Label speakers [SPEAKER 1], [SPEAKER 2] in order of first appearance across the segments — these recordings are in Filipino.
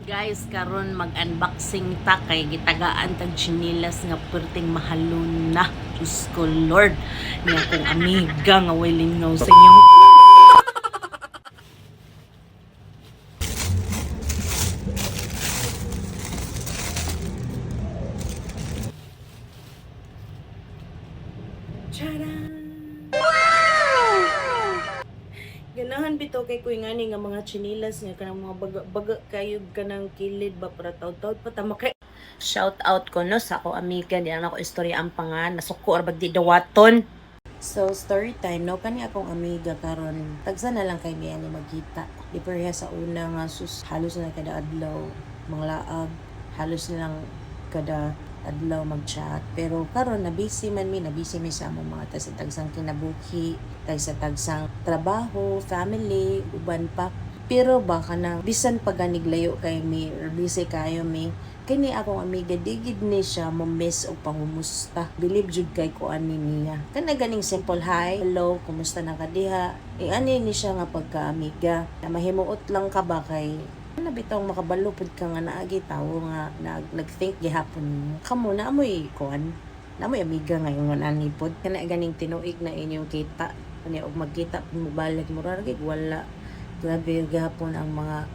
[SPEAKER 1] Guys, karon mag-unboxing ta kay gitagaan tag chinilas nga perting mahalon na. Diyos ko Lord. Niya kong amiga nga way lingaw sa inyong Charan! Ganahan bitaw kay kuy ngani nga mga chinilas nga kanang mga baga kayog kanang kilid ba para taud-taud pa tama kay shout out ko no sa ako amiga di ako istorya ang pangan nasuko or bagdi dawaton. So story time no kani akong amiga karon tagsa na lang kay niya ni magkita di pareha sa una nga sus halos na kada adlaw mga laag halos na lang kada adlaw mag-chat pero karon na busy mi sa among mga tagsang kinabuhi tagsang trabaho family uban pa pero baka na bisan paganiglayo kay mi or busy kayo mi kini akong amiga digid ni siya mo miss og pangumusta believe jud kay ko ani niya kana ganing simple hi hello kumusta na ka diha ani ni siya nga pagka amiga na mahimuot lang ka ba kay na bitaw makabalo pud ka nga naagi tawo nga nag-think gihapon kamo na amoy kuan na amoy amiga ngayon ani pod kana ganing tinuig na inyong kita kani og magkita mo balik mo ra wala grabe gihapon ang mga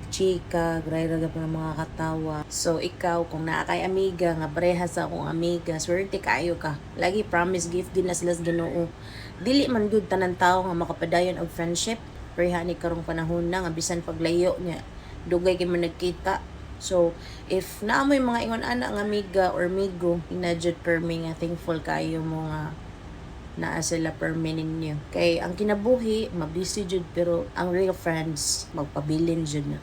[SPEAKER 1] chika grayra gapon ang mga katawa so ikaw kung naa kay amiga nga pareha sa akong amiga swerte kayo ka lagi promise gift din na sila sa Ginoo dili man gud tanan tawo nga makapadayon og friendship pareha ni karong panahon na nga bisan paglayo niya dugay kay man nagkita so if naamoy mga ingon ana nga amiga or migo inadjud per me nga thankful kayo mo nga naa sila per me ninyo kay ang kinabuhi mabisi jud pero ang real friends magpabilin jud na